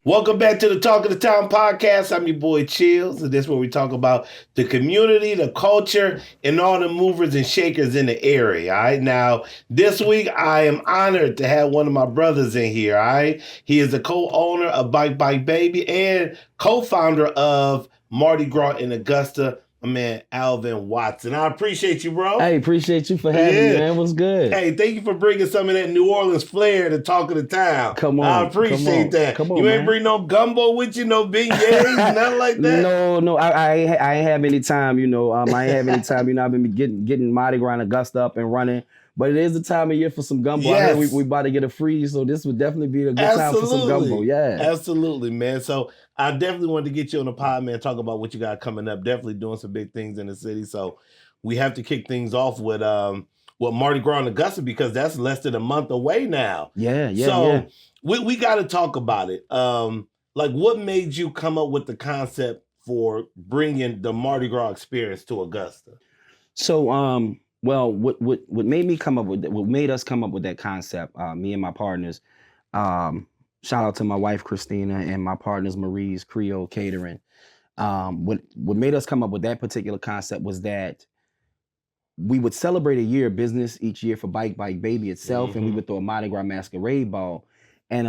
Welcome back to the Talk of the Town podcast. I'm your boy Chillz, and this is where we talk about the community, the culture, and all the movers and shakers in the area. All right. Now, this week I am honored to have one of my brothers in here. All right. He is the co-owner of Bike Baby and co-founder of Mardi Gras in Augusta. My man Alvin Watson. I appreciate you, bro. Hey, appreciate you for having me, man. What's good? Hey, thank you for bringing some of that New Orleans flair to Talk of the Town. Come on. I appreciate that. Come on, you ain't man. bring no gumbo with you, no beignets, nothing like that? No, I ain't have any time, I ain't have any time, I've been getting Mardi Gras and Augusta up and running. But it is the time of year for some gumbo. Yes. I heard we about to get a freeze, so this would definitely be a good time for some gumbo. Yeah. Absolutely, man. So I definitely wanted to get you on the pod, man, talk about what you got coming up. Definitely doing some big things in the city. So we have to kick things off with Mardi Gras in Augusta because that's less than a month away now. Yeah. We got to talk about it. Like what made you come up with the concept for bringing the Mardi Gras experience to Augusta? So, well, what made me come up with what made us come up with that concept, me and my partners, shout out to my wife Christina and my partners Marie's Creole Catering. What made us come up with that particular concept was that we would celebrate a year of business each year for Bike Baby itself, and we would throw a Mardi Gras masquerade ball. And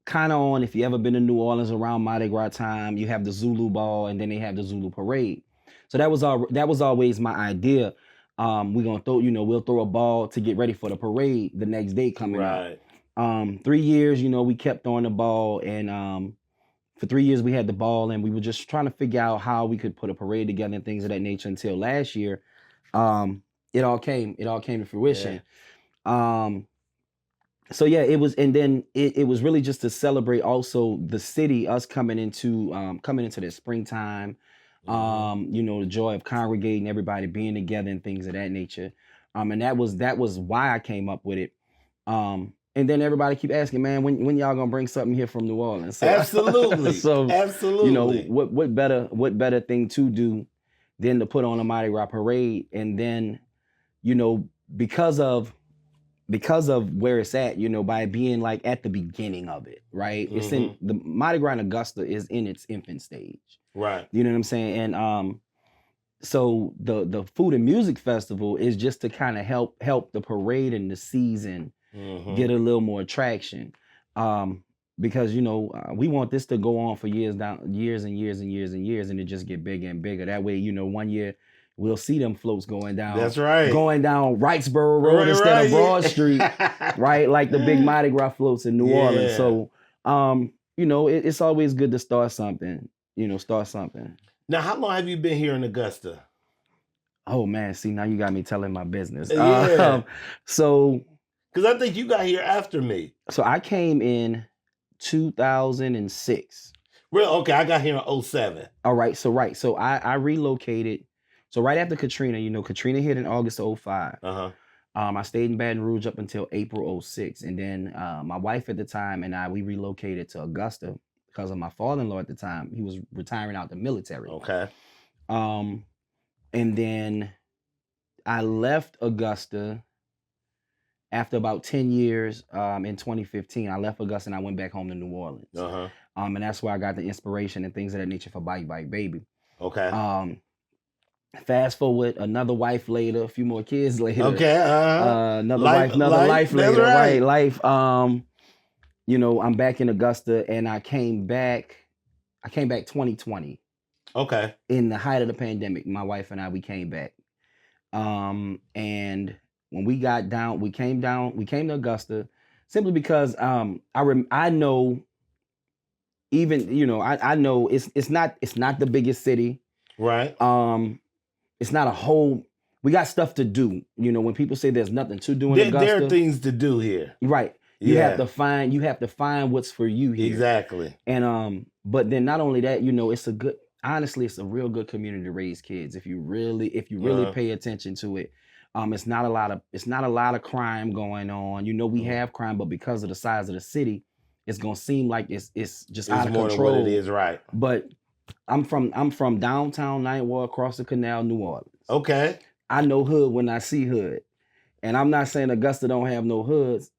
kind of on, if you ever been to New Orleans around Mardi Gras time, you have the Zulu ball, and then they have the Zulu parade. So that was always my idea. We're gonna throw, we'll throw a ball to get ready for the parade the next day coming up. 3 years, we kept throwing the ball, and for 3 years we had the ball, and we were just trying to figure out how we could put a parade together and things of that nature until last year. It all came to fruition. Yeah. So yeah, it was, and then it was really just to celebrate also the city, us coming into the springtime. The joy of congregating, everybody being together and things of that nature. And that was why I came up with it. And then everybody keep asking, man, when y'all gonna bring something here from New Orleans? So, Absolutely. So absolutely. What better thing to do than to put on a Mardi Gras parade, and then, because of where it's at, by being like at the beginning of it, right? It's in the Mardi Gras in Augusta is in its infant stage. Right. You know what I'm saying? And so the Food and Music Festival is just to kind of help the parade and the season get a little more traction. Because we want this to go on for years and years and years and years, and it just get bigger and bigger. That way, 1 year we'll see them floats going down. That's right. Going down Wrightsboro Road instead of Broad Street, right? Like the big Mardi Gras floats in New Orleans. So, it's always good to start something. Start something. Now, how long have you been here in Augusta? Oh man, see, now you got me telling my business. Yeah. So, because I think you got here after me. So I came in 2006. Real okay, I got here in 2007. All right, so I relocated. So right after Katrina, Katrina hit in August of 2005. I stayed in Baton Rouge up until April 2006, and then my wife at the time and we relocated to Augusta because of my father-in-law at the time. He was retiring out the military. Okay. And then I left Augusta after about 10 years in 2015. I left Augusta and I went back home to New Orleans. And that's where I got the inspiration and things of that nature for Bike Baby. Okay. Fast forward, another wife later, a few more kids later. Okay. Another life later. Right. Life. I'm back in Augusta, and I came back 2020. Okay. In the height of the pandemic, my wife and we came back. And when we got down, we came to Augusta simply because I know, even I know it's not the biggest city. Right. It's not a whole. We got stuff to do. When people say there's nothing to do in Augusta, there are things to do here. Right. You have to find what's for you here. Exactly. And but then not only that, it's a real good community to raise kids if you really pay attention to it. It's not a lot of crime going on. We have crime, but because of the size of the city, it's gonna seem like it's just out of more control. Than what it is, right? But I'm from downtown Ninth Ward, across the canal, New Orleans. Okay. I know hood when I see hood, and I'm not saying Augusta don't have no hoods,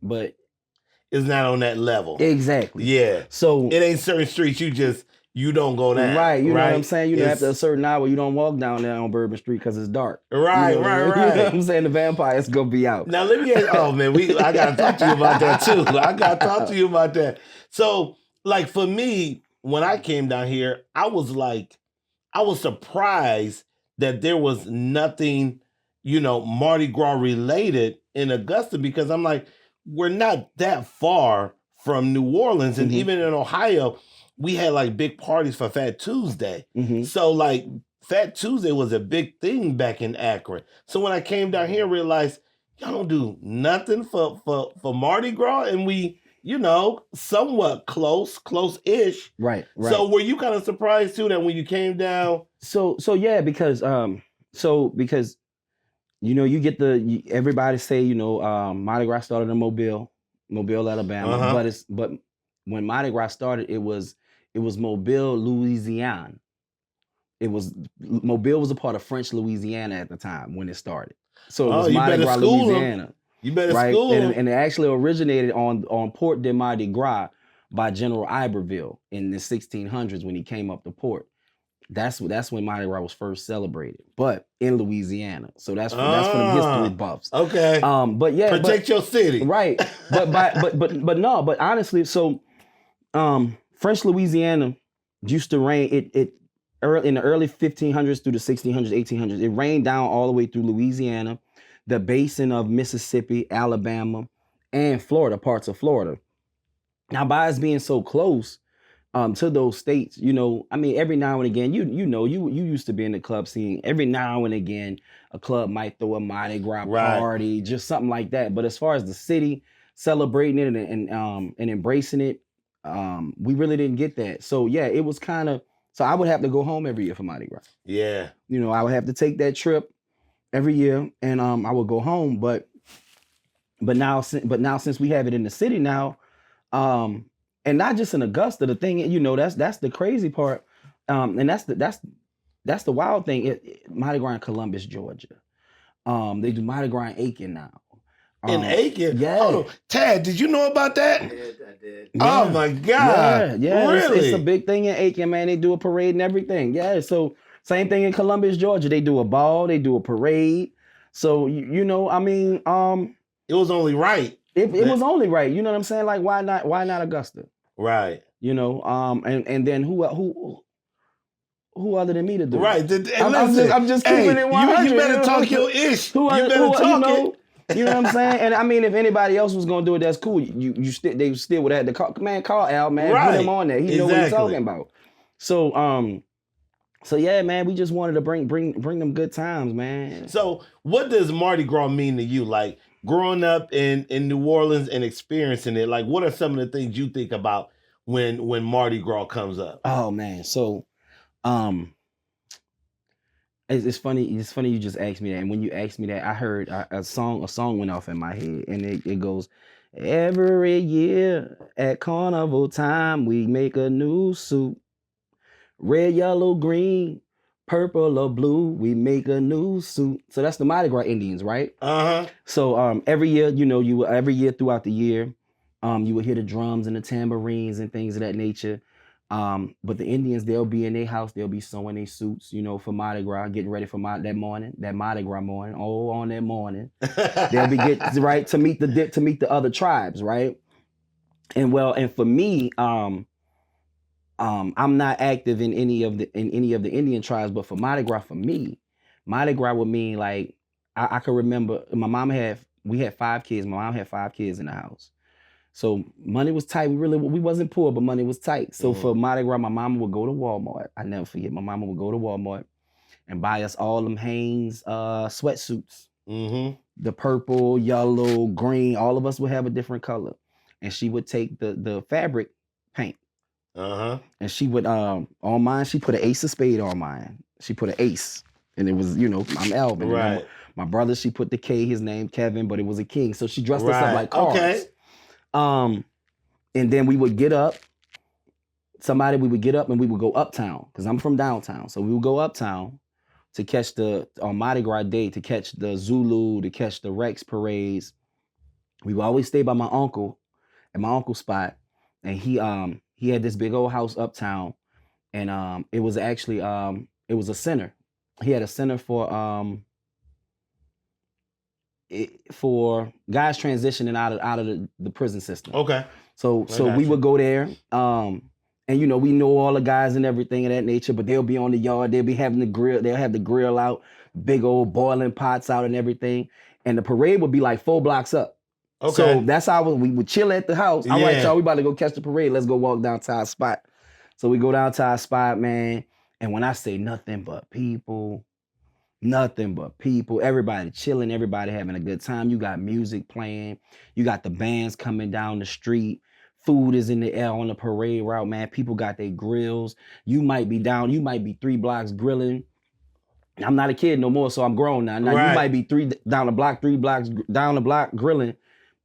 but is not on that level. Exactly. Yeah. So it ain't certain streets you don't go down. Right. You know right? what I'm saying? You know, after a certain hour, you don't walk down there on Bourbon Street because it's dark. Right, you know right. You know what I'm saying? The vampires gonna be out. Now let me ask, oh man, I gotta talk to you about that too. I gotta talk to you about that. So, like for me, when I came down here, I was surprised that there was nothing, Mardi Gras related in Augusta, because I'm like, we're not that far from New Orleans. And even in Ohio, we had like big parties for Fat Tuesday. So like Fat Tuesday was a big thing back in Akron. So when I came down here, I realized y'all don't do nothing for Mardi Gras, and we, somewhat close-ish. Right. So were you kind of surprised too that when you came down? So yeah, because you get everybody say, Mardi Gras started in Mobile, Alabama, but when Mardi Gras started, it was Mobile, Louisiana. Mobile was a part of French Louisiana at the time when it started. So it was Mardi Gras, Louisiana. You better school them. And it actually originated on Port de Mardi Gras by General Iberville in the 1600s when he came up to port. That's when Mardi Gras was first celebrated, but in Louisiana. So that's for the history buffs. Okay. But yeah, protect your city. Right. But honestly, so French Louisiana used to rain it in the early 1500s through the 1600s, 1800s. It rained down all the way through Louisiana, the basin of Mississippi, Alabama, and Florida, parts of Florida. Now, by us being so close to those states, every now and again, you used to be in the club scene. Every now and again, a club might throw a Mardi Gras party, just something like that. But as far as the city celebrating it and embracing it, we really didn't get that. So yeah, it was kind of. So I would have to go home every year for Mardi Gras. Yeah. I would have to take that trip every year, and I would go home. But now since we have it in the city now, and not just in Augusta, the thing, that's the crazy part, and that's the wild thing. Mardi Gras in Columbus, Georgia. They do Mardi Gras in Aiken now. In Aiken? Yeah. Oh, Tad, did you know about that? I did. Yeah. Oh my God. Yeah. Really? It's a big thing in Aiken, man. They do a parade and everything. Yeah. So same thing in Columbus, Georgia. They do a ball, they do a parade. So it was only right. It was only right. You know what I'm saying? Like, why not Augusta? Right. And then who other than me to do it? Right. I'm just keeping it 100. You better talk your ish. You better talk it. You know what I'm saying? And I mean, if anybody else was gonna do it, that's cool. They still would have had to call Al, man. Right. Put him on there. He know what he's talking about. So yeah, man, we just wanted to bring them good times, man. So what does Mardi Gras mean to you? Like growing up in New Orleans and experiencing it, like what are some of the things you think about when Mardi Gras comes up? Oh man, so it's funny you just asked me that. And when you asked me that, I heard a song went off in my head, and it goes, every year at carnival time we make a new suit, red, yellow, green, purple or blue, we make a new suit. So that's the Mardi Gras Indians, right? So every year, every year throughout the year, you would hear the drums and the tambourines and things of that nature. But the Indians, they'll be in their house, they'll be sewing their suits, for Mardi Gras, getting ready for that Mardi Gras morning. Oh, on that morning, they'll be getting right to meet the other tribes, right? And for me, I'm not active in any of the Indian tribes, but for Mardi Gras, for me, Mardi Gras would mean like I can remember we had 5 kids. My mom had 5 kids in the house. So money was tight. We wasn't poor, but money was tight. So for Mardi Gras, my mama would go to Walmart. I never forget. My mama would go to Walmart and buy us all them Hanes sweatsuits. The purple, yellow, green. All of us would have a different color. And she would take the fabric paint. And she would on mine. She put an ace of spade on mine. She put an ace, and it was I'm Alvin. Right. My brother, she put the K. His name Kevin, but it was a king. So she dressed us up like cards. Okay. And then we would get up. We would get up and we would go uptown because I'm from downtown. So we would go uptown to catch on Mardi Gras Day, to catch the Zulu, to catch the Rex parades. We would always stay by my uncle at my uncle's spot, and he had this big old house uptown, and it was actually it was a center. He had a center for guys transitioning out of the prison system. Okay. So we would go there, and we know all the guys and everything of that nature, but they'll be on the yard, they'll be having the grill, they'll have the grill out, big old boiling pots out and everything. And the parade would be like 4 blocks up. Okay. So that's how we would chill at the house. All right, y'all, we about to go catch the parade. Let's go walk down to our spot. So we go down to our spot, man. And when I say nothing but people, everybody chilling, everybody having a good time. You got music playing. You got the bands coming down the street. Food is in the air on the parade route, man. People got their grills. You might be 3 blocks grilling. I'm not a kid no more, so I'm grown now. Now you might be 3 blocks down the block grilling.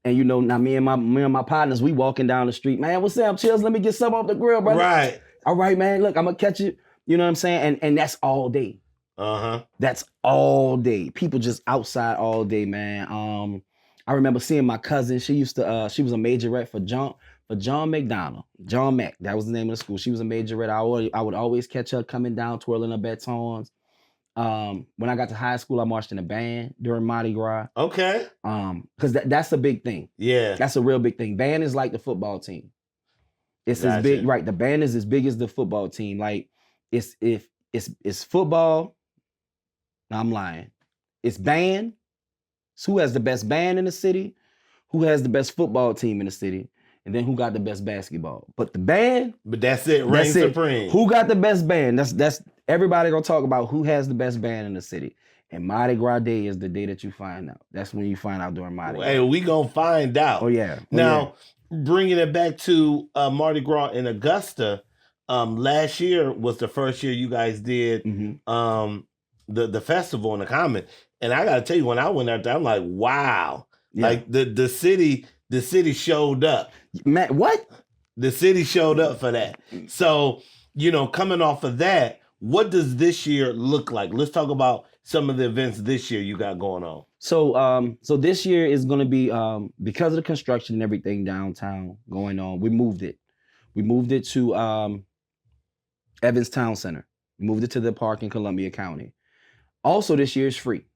And now me and my partners, we walking down the street. Man, what's up, Chillz? Let me get some off the grill, brother. Right. All right, man. Look, I'm gonna catch it. You know what I'm saying? And that's all day. Uh-huh. That's all day. People just outside all day, man. I remember seeing my cousin. She used to she was a majorette for John McDonald. John Mac. That was the name of the school. She was a majorette. I would always catch her coming down, twirling her batons. When I got to high school, I marched in a band during Mardi Gras. Okay. Because that's a big thing. Yeah. That's a real big thing. Band is like the football team. It's as big, right? The band is as big as the football team. Like it's football. No, I'm lying. It's band. It's who has the best band in the city, who has the best football team in the city, and then who got the best basketball. But the band. But that's it. Reign supreme. Who got the best band? That's everybody gonna talk about who has the best band in the city. And Mardi Gras Day is the day that you find out. That's when you find out during Mardi Gras. Hey, we gonna find out. Oh yeah. Now, bringing it back to Mardi Gras in Augusta, last year was the first year you guys did the festival in the Common. And I gotta tell you, when I went out there, I'm like, wow. Yeah. Like the city showed up. Man, what? The city showed up for that. So, coming off of that, what does this year look like? Let's talk about some of the events this year you got going on. So this year is going to be, because of the construction and everything downtown going on, we moved it. We moved it to Evans Town Center. We moved it to the park in Columbia County. Also, this year is free.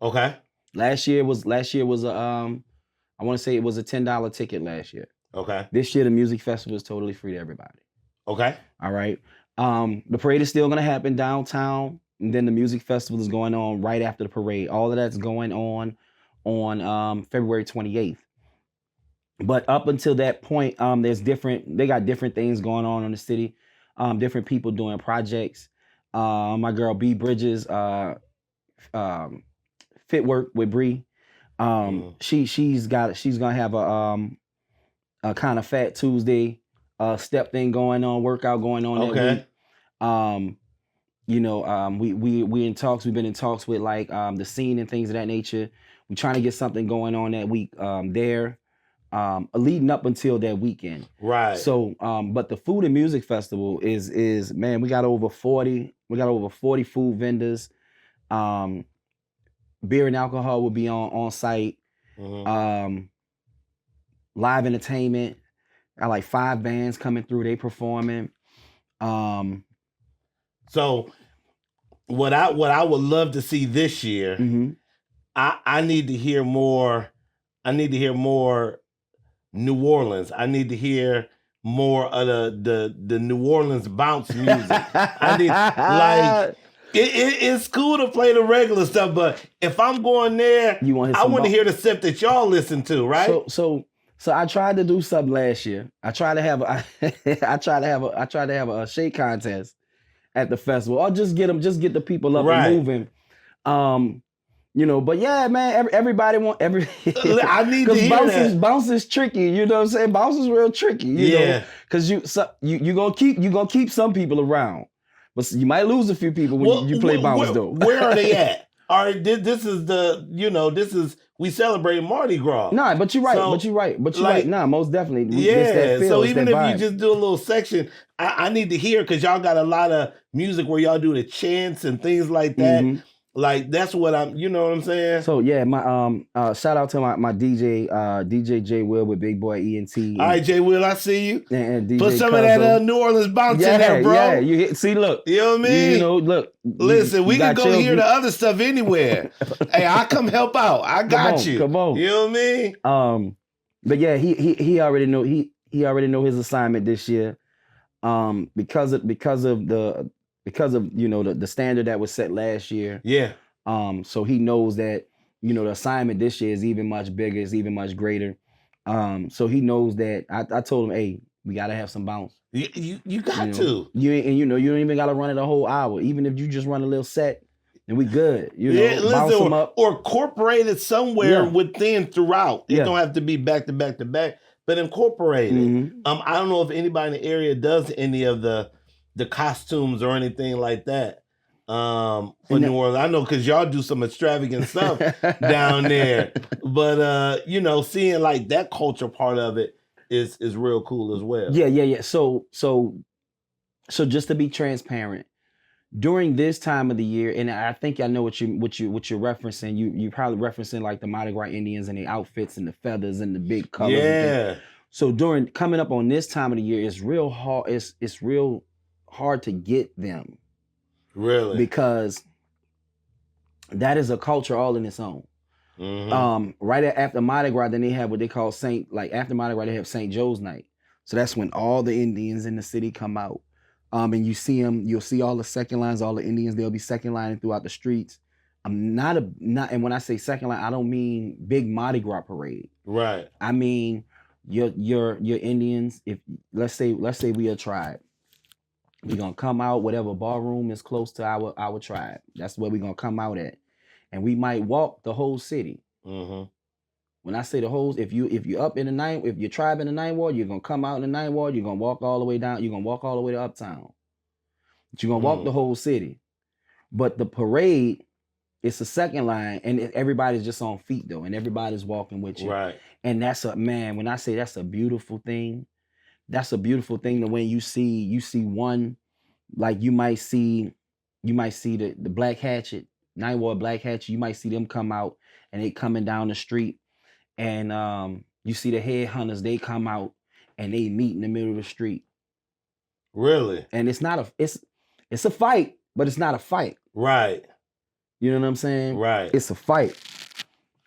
Okay. Last year was I want to say it was a $10 ticket last year. Okay. This year, the music festival is totally free to everybody. Okay. All right. The parade is still going to happen downtown. And then the music festival is going on right after the parade. All of that's going on February 28th. But up until that point, they got different things going on in the city. Different people doing projects. My girl B Bridges, Fit Work with Bree. She's gonna have a kind of Fat Tuesday step thing going on, workout going on that week. We in talks. We've been in talks with like the scene and things of that nature. We're trying to get something going on that week there, leading up until that weekend. Right. So, but the food and music festival is man, we got over 40. We got over 40 food vendors. Beer and alcohol will be on site. Live entertainment. Got like 5 bands coming through. They performing. So what I would love to see this year, I need to hear more. I need to hear more New Orleans. I need to hear more of the New Orleans bounce music. I need like it's cool to play the regular stuff, but if I'm going there, I want to hear the stuff that y'all listen to, right? So I tried to do something last year. I tried to have a shake contest at the festival, or just get the people up and moving. But yeah, man, everybody want every. I need to hear that. Bounce is tricky. You know what I'm saying? Bounce is real tricky. You know, because you gonna keep some people around, but you might lose a few people when you play bounce though. Where are they at? All right, this is we celebrate Mardi Gras. Nah, but you're right. But you're right. Nah, most definitely. Yeah. So even if you just do a little section, I need to hear, because y'all got a lot of music where y'all do the chants and things like that. Like that's what I'm. You know what I'm saying? So yeah, my shout out to my DJ DJ J Will with Big Boy ENT All right, Jay Will, I see you. and DJ Put some of that Cuzzo. New Orleans bounce Yeah, in there, bro. yeah. You hit, see, look. You know what I mean? You know, look. Listen, we can go Chillz hear the other stuff anywhere. Hey, I come help out. I got you. Come on. You know what I mean? But yeah, he already know he already know his assignment this year. Because of the standard that was set last year. Yeah. So he knows that, the assignment this year is even much bigger, is even much greater. So he knows that I told him, hey, we gotta have some bounce. You got to. You don't even gotta run it a whole hour. Even if you just run a little set, then we good. Bounce them up. Or incorporate it somewhere within throughout. It don't have to be back to back to back, but incorporate it. Mm-hmm. I don't know if anybody in the area does any of the costumes or anything like that. For New Orleans, I know because y'all do some extravagant stuff down there, but seeing like that culture part of it is real cool as well. Yeah. So just to be transparent, during this time of the year, and I think I know what you're referencing. You probably referencing like the Mardi Gras Indians and the outfits and the feathers and the big colors. Yeah. So coming up on this time of the year, it's real hard. It's real hard to get them. Really? Because that is a culture all in its own. Mm-hmm. Right after Mardi Gras, then they have what they call after Mardi Gras, they have St. Joe's night. So that's when all the Indians in the city come out. And you see them, you'll see all the second lines, all the Indians, they'll be second lining throughout the streets. And when I say second line, I don't mean big Mardi Gras parade. Right. I mean your Indians, if let's say we a tribe. We're gonna come out, whatever ballroom is close to our tribe. That's where we're gonna come out at. And we might walk the whole city. Mm-hmm. When I say the whole, if you up in the ninth, if your tribe in the ninth ward, you're gonna come out in the ninth ward, you're gonna walk all the way down, you're gonna walk all the way to uptown. But you're gonna walk the whole city. But the parade, it's the second line, and everybody's just on feet though, and everybody's walking with you. Right. And when I say that's a beautiful thing, that's a beautiful thing. The way you see one, like you might see the Black Hatchet, Ninth Ward Black Hatchet, you might see them come out and they coming down the street, and you see the headhunters, they come out and they meet in the middle of the street. Really? And it's a fight, but it's not a fight. Right. You know what I'm saying? Right. It's a fight.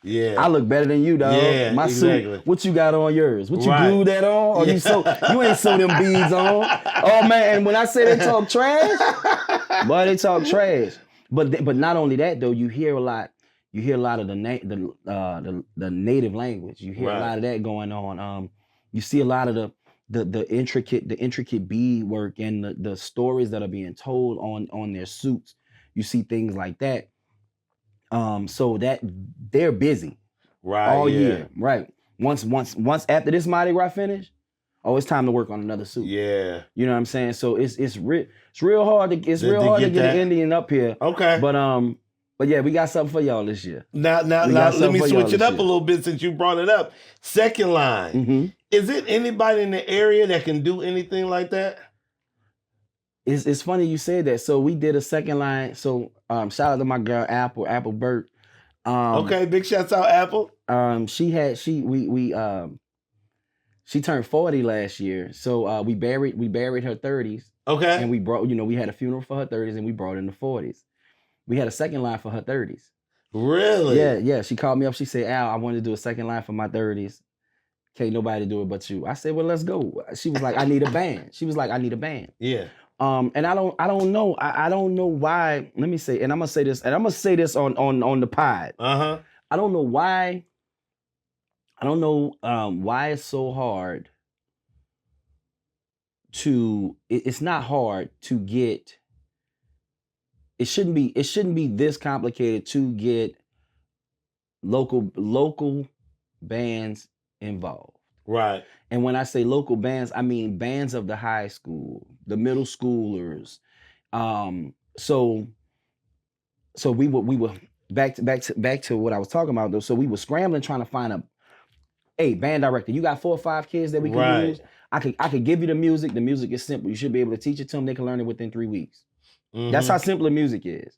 Yeah. I look better than you, dog. Yeah, my exactly. suit. What you got on yours? What you glued that on? Or you ain't sew them beads on? Oh man! And when I say they talk trash, boy, they talk trash. But not only that though, you hear a lot. You hear a lot of the native language. You hear a lot of that going on. You see a lot of the intricate bead work and the stories that are being told on their suits. You see things like that. So that they're busy all year, right? Once after this Mardi Gras finish, it's time to work on another suit. Yeah, you know what I'm saying. So it's real hard to get an Indian up here. Okay, but yeah, we got something for y'all this year. Now let me switch it up a little bit since you brought it up. Second line, is it anybody in the area that can do anything like that? It's funny you said that. So we did a second line. So shout out to my girl Apple Burt. Okay, big shouts out Apple. She turned 40 last year. So we buried her 30s. Okay. And we brought, we had a funeral for her 30s and we brought in the 40s. We had a second line for her 30s. Really? Yeah. She called me up. She said, Al, I wanted to do a second line for my 30s. Can't nobody do it but you. I said, well, let's go. She was like, I need a band. Yeah. And I don't know. I don't know why. Let me say, and I'm gonna say this on the pod. Uh-huh. I don't know why. I don't know why it's so hard it's not hard to get. It shouldn't be this complicated to get local bands involved. Right. And when I say local bands, I mean bands of the high school, the middle schoolers. So we were back to what I was talking about though. So we were scrambling trying to find a band director. You got 4 or 5 kids that we can use. I could give you the music. The music is simple. You should be able to teach it to them. They can learn it within 3 weeks. Mm-hmm. That's how simple the music is.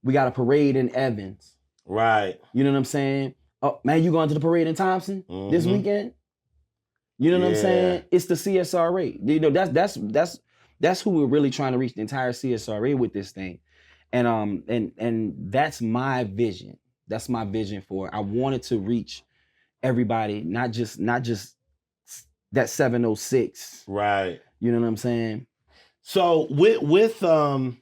We got a parade in Evans. Right. You know what I'm saying? Oh man, you going to the parade in Thompson this weekend? You know what I'm saying? It's the CSRA. You know, that's who we're really trying to reach, the entire CSRA with this thing. And that's my vision. That's my vision for it. I wanted to reach everybody, not just that 706. Right. You know what I'm saying? So with the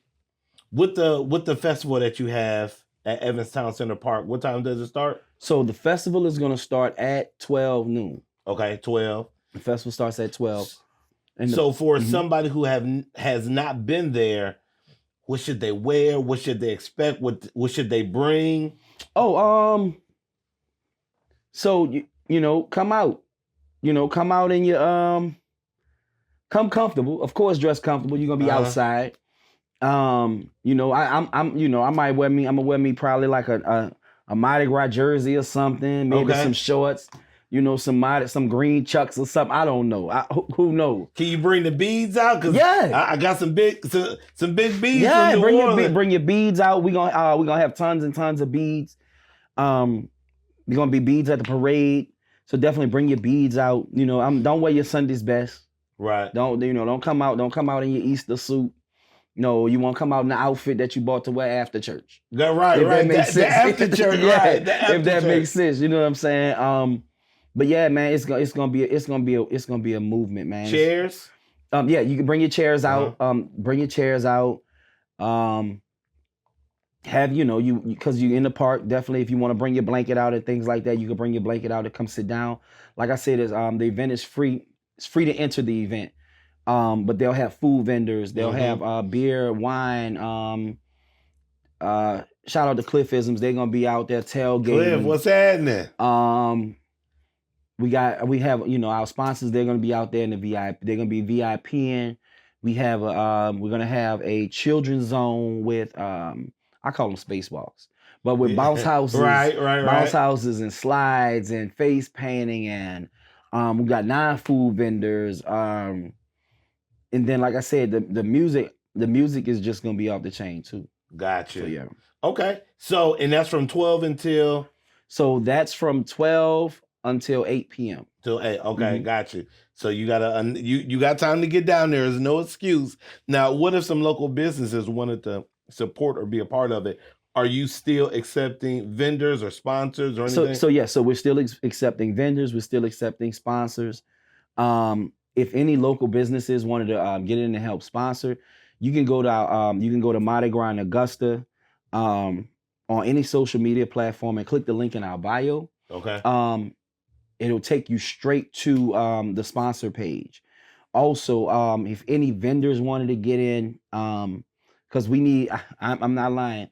festival that you have at Evans Town Center Park, what time does it start? So the festival is going to start at 12 noon. Okay, 12. The festival starts at 12. And so for somebody who has not been there, what should they wear? What should they expect? What should they bring? Oh, so you know, come out. You know, come out in your come comfortable. Of course, dress comfortable. You're gonna be outside. You know, I'm you know, I'm gonna wear me probably like a Mardi Gras jersey or something, maybe some shorts, you know, some green chucks or something. I don't know. Who knows? Can you bring the beads out? Cause I got some big beads. Yeah, bring your beads out. We're gonna have tons and tons of beads. There's gonna be beads at the parade. So definitely bring your beads out. You know, don't wear your Sunday's best. Right. Don't come out in your Easter suit. No, you won't come out in the outfit that you bought to wear after church. Right. That makes sense. After church, right. If that makes sense, you know what I'm saying? But yeah, man, it's gonna be a movement, man. Chairs? Yeah, you can bring your chairs out. Bring your chairs out. Have because you're in the park, definitely if you want to bring your blanket out and things like that, you can bring your blanket out and come sit down. Like I said, the event is free. It's free to enter the event. But they'll have food vendors, they'll have beer, wine. Shout out to Cliffisms, they're gonna be out there tailgating. Cliff, what's happening? We have our sponsors, they're gonna be out there in the VIP, they're gonna be VIPing. We have we're gonna have a children's zone with I call them spacewalks, but with bounce houses, bounce houses and slides and face painting, and we got 9 food vendors. And then, like I said, the music is just gonna be off the chain too. Gotcha. So, yeah. Okay. So, and that's from 12 until. So that's from 12 until 8 p.m. Till 8. Okay, gotcha. So you got time to get down there. There's no excuse. Now, what if some local businesses wanted to support or be a part of it? Are you still accepting vendors or sponsors or anything? So we're still accepting vendors. We're still accepting sponsors. If any local businesses wanted to get in and help sponsor, you can go to Mardi Gras in Augusta on any social media platform and click the link in our bio. Okay. It'll take you straight to the sponsor page. Also, if any vendors wanted to get in, because we need, I'm not lying.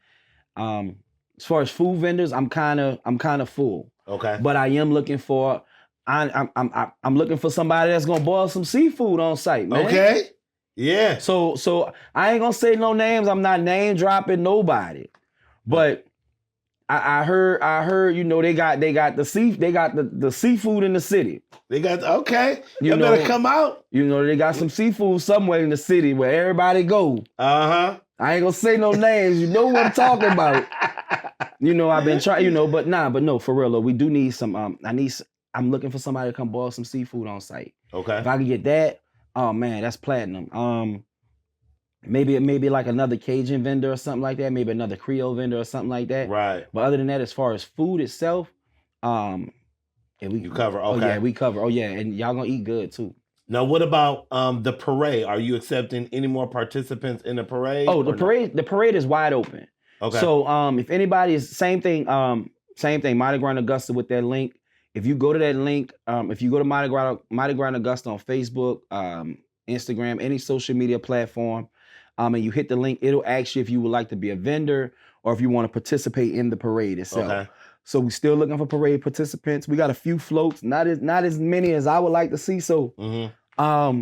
As far as food vendors, I'm kind of full. Okay. But I am looking for. I'm looking for somebody that's gonna boil some seafood on site, man. Okay. Yeah. So I ain't gonna say no names. I'm not name dropping nobody, but I heard they got the seafood in the city. They got okay. You better come out. They got some seafood somewhere in the city where everybody go. I ain't gonna say no names. You know what I'm talking about. I've been trying. But no, for real though, we do need some. I'm looking for somebody to come boil some seafood on site. Okay. If I can get that, oh man, that's platinum. Maybe like another Cajun vendor or something like that. Maybe another Creole vendor or something like that. Right. But other than that, as far as food itself, you cover. Okay. Oh yeah, we cover. Oh yeah, and y'all gonna eat good too. Now, what about the parade? Are you accepting any more participants in the parade? Oh, the parade is wide open. Okay. So if anybody is same thing, Mardi Gras in Augusta with that link. If you go to that link, if you go to Mardi Gras in Augusta on Facebook, Instagram, any social media platform, and you hit the link, it'll ask you if you would like to be a vendor or if you want to participate in the parade itself. Okay. So we're still looking for parade participants. We got a few floats, not as many as I would like to see. So, but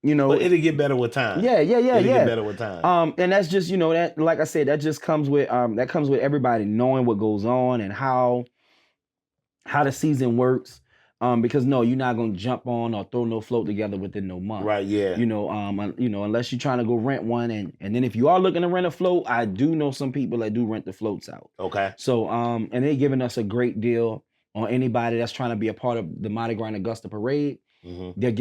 it'll get better with time. Yeah. It'll get better with time. And that's just that, like I said, that just comes with everybody knowing what goes on and how the season works. Because no, you're not gonna jump on or throw no float together within no month. Right, yeah. Unless you're trying to go rent one, and then if you are looking to rent a float, I do know some people that do rent the floats out. Okay. So and they're giving us a great deal on anybody that's trying to be a part of the Mardi Gras and Augusta parade. Mm-hmm. They're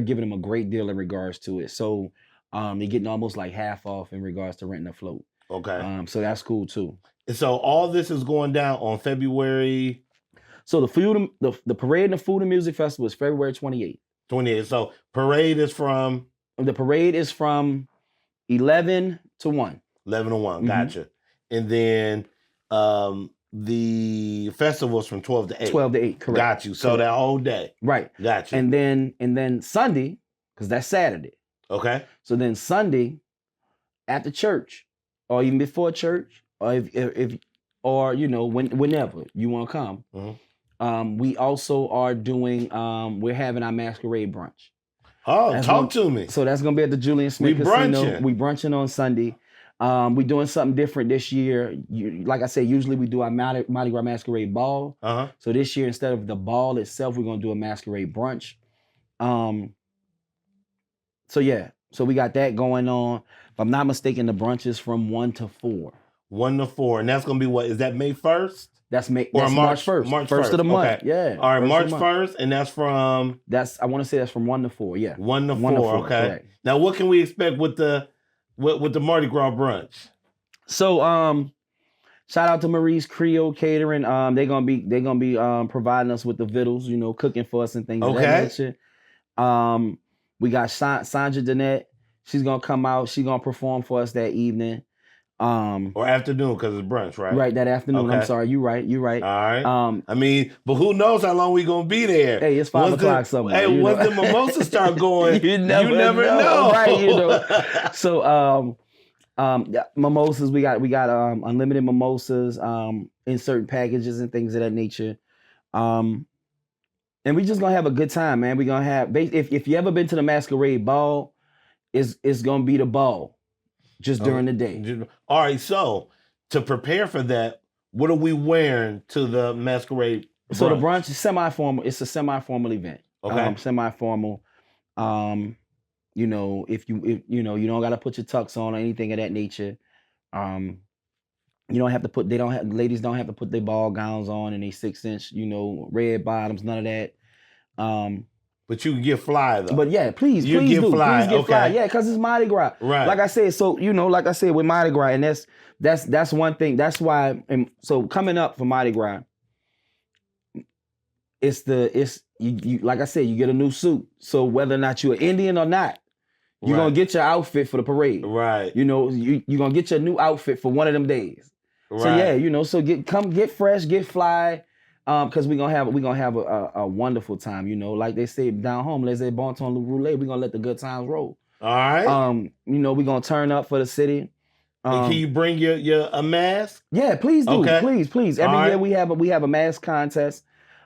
giving them a great deal in regards to it. So they're getting almost like half off in regards to renting a float. Okay. So that's cool too. And so all this is going down on February. So the parade and the food and music festival is February 28th. 28th. So parade is from The parade is from 11 to 1. 11 to 1. Mm-hmm. Gotcha. And then the festival is from 12 to 8. 12 to 8, correct. Got you. So correct. that whole day. Right. Got you. And then Sunday, because that's Saturday. Okay. So then Sunday after church, or even before church, or if or whenever you want to come. Mm-hmm. We also are doing we're having our masquerade brunch. Oh, talk to me. So that's gonna be at the Julian Smith Casino. Brunching. We brunching on Sunday. We're doing something different this year. Like I said, usually we do our Mardi Gras masquerade ball. Uh-huh. So this year, instead of the ball itself, we're gonna do a masquerade brunch. So we got that going on. If I'm not mistaken, the brunch is from 1 to 4. 1 to 4, and that's gonna be what? Is that May 1st? That's March 1st. March 1st of the month. Okay. Yeah. All right, March 1st, and that's from. I want to say that's from 1 to 4. Yeah. 1 to 4. Okay. Correct. Now, what can we expect with the Mardi Gras brunch? So, shout out to Marie's Creole Catering. They're gonna be providing us with the vittles, cooking for us and things of that nature. We got Sandra Danette. She's gonna come out. She's gonna perform for us that evening. Or afternoon, because it's brunch, right? Right, that afternoon. Okay. I'm sorry, you're right. All right. But who knows how long we gonna be there? Hey, it's 5 o'clock somewhere. Hey, once the mimosas start going, you never know. Right, So mimosas, we got unlimited mimosas in certain packages and things of that nature. And we just gonna have a good time, man. We're gonna have if you ever been to the masquerade ball, it's gonna be the ball. Just during the day. All right, so to prepare for that, what are we wearing to the masquerade brunch? So the brunch is semi-formal. It's a semi-formal event. Okay. Semi-formal. If you don't gotta put your tux on or anything of that nature. You don't have to ladies don't have to put their ball gowns on and they 6-inch, red bottoms, none of that. But you can get fly though. But yeah, please fly. Please get okay. fly. Yeah, because it's Mardi Gras. Right. Like I said, with Mardi Gras, and that's one thing. That's why. And so coming up for Mardi Gras, you like I said, you get a new suit. So whether or not you're Indian or not, you're gonna get your outfit for the parade. Right. You're gonna get your new outfit for one of them days. Right. So yeah, so get fresh, get fly. Because we're gonna have a wonderful time, like they say down home, les bon temps roulette. We're gonna let the good times roll. All right. We're gonna turn up for the city. And can you bring a mask? Yeah, please do. Okay. Please. Every year we have a mask contest.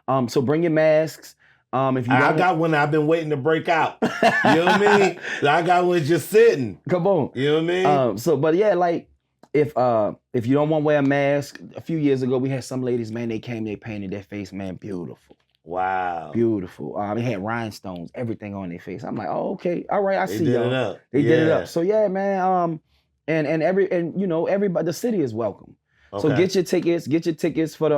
So bring your masks. If you I got one I've been waiting to break out. You know what I mean? I got one just sitting. Come on. You know what I mean? But yeah, like if you don't want to wear a mask, a few years ago we had some ladies, man, they painted their face, man, beautiful. Wow. Beautiful. They had rhinestones, everything on their face. I'm like, oh, okay, all right, They see did y'all. it up. They did it up. So yeah, man. And everybody, the city is welcome. Okay. So get your tickets for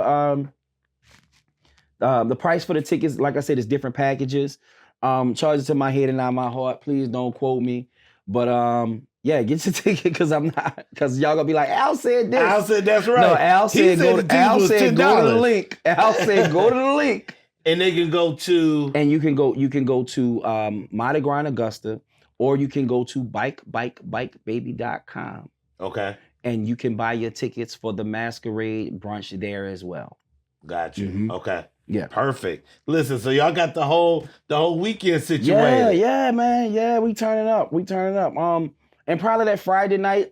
the price for the tickets, like I said, is different packages. Charge it to my head and not my heart. Please don't quote me. But yeah, get your ticket because y'all gonna be like, Al said this. Al said that's right. No, Al said go to the link. Al said go to the link. And they can go to you can go to Mardi Gras in Augusta, or you can go to bikebaby.com. Okay. And you can buy your tickets for the masquerade brunch there as well. Got you. Mm-hmm. Okay. Yeah. Perfect. Listen, so y'all got the whole weekend situated. Yeah, man. Yeah, we turning up. And probably that Friday night,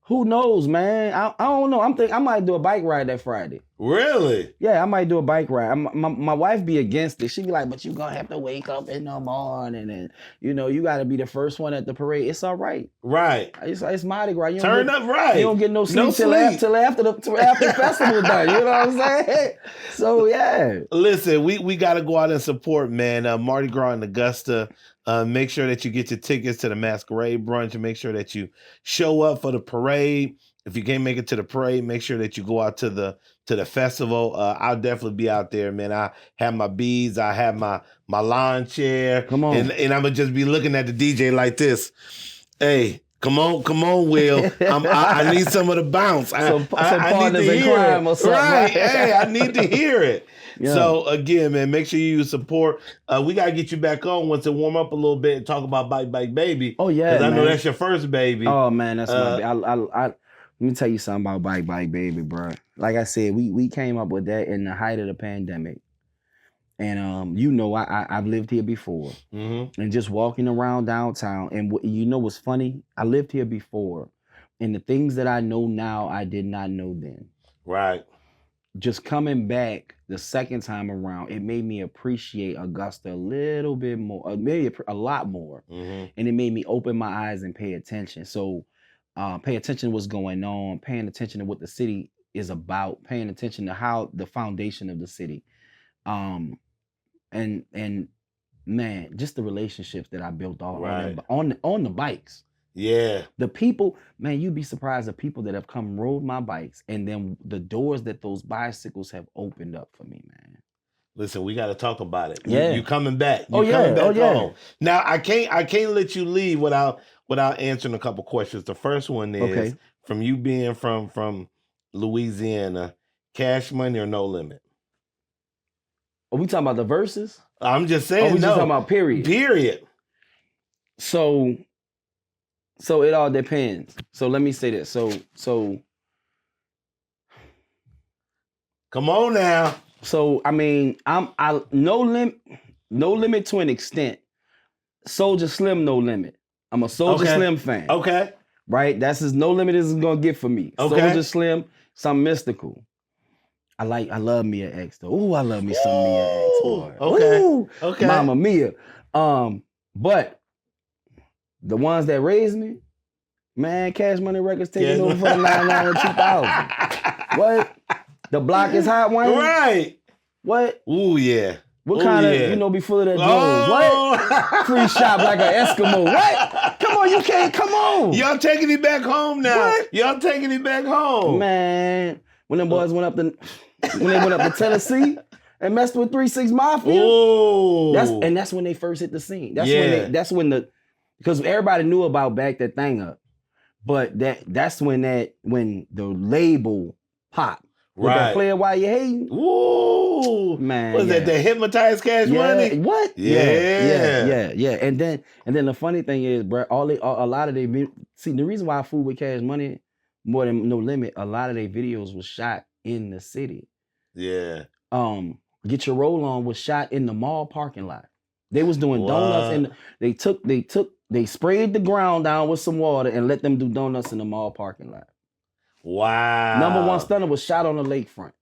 who knows, man? I don't know. I might do a bike ride that Friday. Really? Yeah, I might do a bike ride. My wife be against it. She be like, but you gonna have to wake up in the morning and you gotta be the first one at the parade. It's all right. Right. It's Mardi Gras. You Turn up right. You don't get no sleep, No till sleep. till after the festival done. You know what I'm saying? So yeah. Listen, we got to go out and support, man. Mardi Gras in Augusta. Make sure that you get your tickets to the masquerade brunch and make sure that you show up for the parade. If you can't make it to the parade, make sure that you go out to the festival. I'll definitely be out there, man. I have my beads. I have my lawn chair. Come on. And I'm going to just be looking at the DJ like this. Hey, come on, Will. I need some of the bounce. Some I need to hear crime it. Or something. Right. Hey, I need to hear it. Yeah. So again, man, make sure you support. We gotta get you back on once it warm up a little bit and talk about Bike Baby. Oh yeah, because I know man. that's your first baby. Oh man, that's my baby. Let me tell you something about Bike Baby, bro. Like I said, we came up with that in the height of the pandemic, and I've lived here before, and just walking around downtown, and what's funny? I lived here before, and the things that I know now, I did not know then. Right. Just coming back the second time around, it made me appreciate Augusta a little bit more, maybe a lot more. And it made me open my eyes and pay attention. So pay attention to what's going on, paying attention to what the city is about, paying attention to how the foundation of the city. And man, just the relationships that I built on the bikes. Yeah. The people, man, you'd be surprised the people that have come rode my bikes and then the doors that those bicycles have opened up for me, man. Listen, we got to talk about it. Yeah. You coming back. Coming back home. Now, I can't let you leave without answering a couple questions. The first one is, from you being from Louisiana, Cash Money or No Limit? Are we talking about the verses? I'm just saying. We just talking about period? Period. So it all depends. So let me say this. So come on now. So I mean, I no limit to an extent. Soldier Slim, No Limit. I'm a Soldier Slim fan. Okay. Right? That's as No Limit as it's gonna get for me. Okay. Soldier Slim, something mystical. I love Mia X though. Ooh, I love me some Mia X, boy. Okay. Ooh, okay. Mama Mia. But the ones that raised me, man, Cash Money Records taking over for the 99 and 2000. What? The Block is Hot one? Right. What? Ooh, yeah. What kind of, be full of that gold? What? Free shop like an Eskimo. What? Come on, you can't, come on. Y'all taking it back home now. What? Y'all taking it back home. Man, when them boys went up to Tennessee and messed with 3-6 Mafia. Ooh. That's when they first hit the scene. Because everybody knew about Back That Thing Up. But that's when the label popped. With that Player While You Hating. Ooh. Man. Was that the Hypnotized Cash Money? What? Yeah. And then the funny thing is, bro, a lot of the reason why I fool with Cash Money more than No Limit, a lot of their videos was shot in the city. Yeah. Get Your Roll On was shot in the mall parking lot. They was doing donuts and they sprayed the ground down with some water and let them do donuts in the mall parking lot. Wow. Number One Stunner was shot on the lakefront.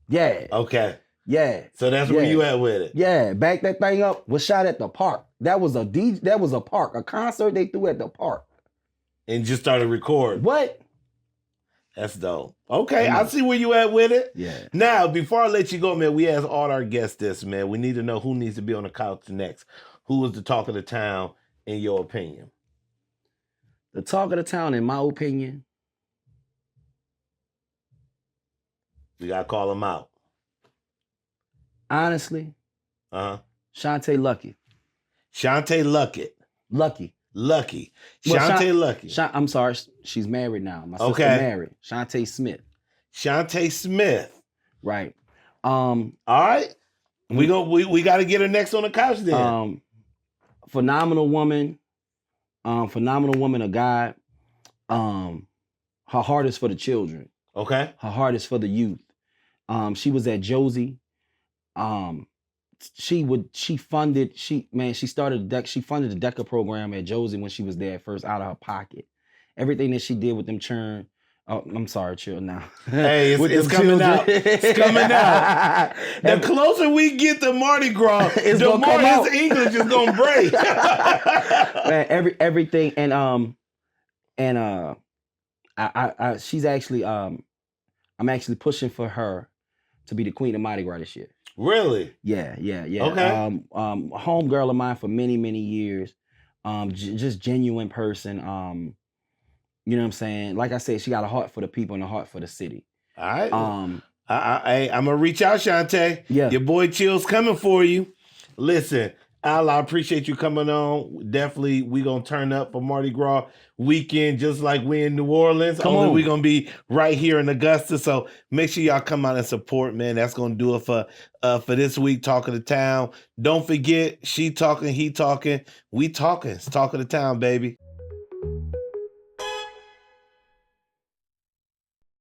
Yeah. Okay. Yeah. So that's where you at with it. Yeah. Back That Thing Up was shot at the park. That was a park, a concert they threw at the park. And just started recording. What? That's dope. Okay, I see where you at with it. Yeah. Now, before I let you go, man, we ask all our guests this, man. We need to know who needs to be on the couch next. Who is the talk of the town, in your opinion? The talk of the town, in my opinion. We gotta call him out. Honestly. Shantae Lucky. Shantae Luckett. Lucky. Shantae Lucky. I'm sorry, she's married now. My sister married. Shantae Smith. Shantae Smith. Right. All right. We got to get her next on the couch then. Phenomenal woman. Of God. Her heart is for the children. Okay. Her heart is for the youth. She was at Josie. She funded the DECA program at Josie when she was there at first out of her pocket. Everything that she did with them churn Oh, I'm sorry, chill now. Hey, With it's them coming out. children. It's coming out. The closer we get to Mardi Gras, It's the gonna more come his out. English is gonna break. Man, everything and I she's actually I'm actually pushing for her to be the queen of Mardi Gras this year. Really? Yeah. Okay. A homegirl of mine for many years. Just genuine person. You know what I'm saying? Like I said, she got a heart for the people and a heart for the city. All right. Um, I'm gonna reach out, Shantae. Yeah. Your boy Chillz coming for you. Listen, Al, I appreciate you coming on. Definitely, we gonna turn up for Mardi Gras weekend, just like we in New Orleans. Come Only on. we gonna be right here in Augusta. So make sure y'all come out and support, man. That's gonna do it for this week. Talking to Town. Don't forget, she talking, he talking, we talking. It's Talking to Town, baby.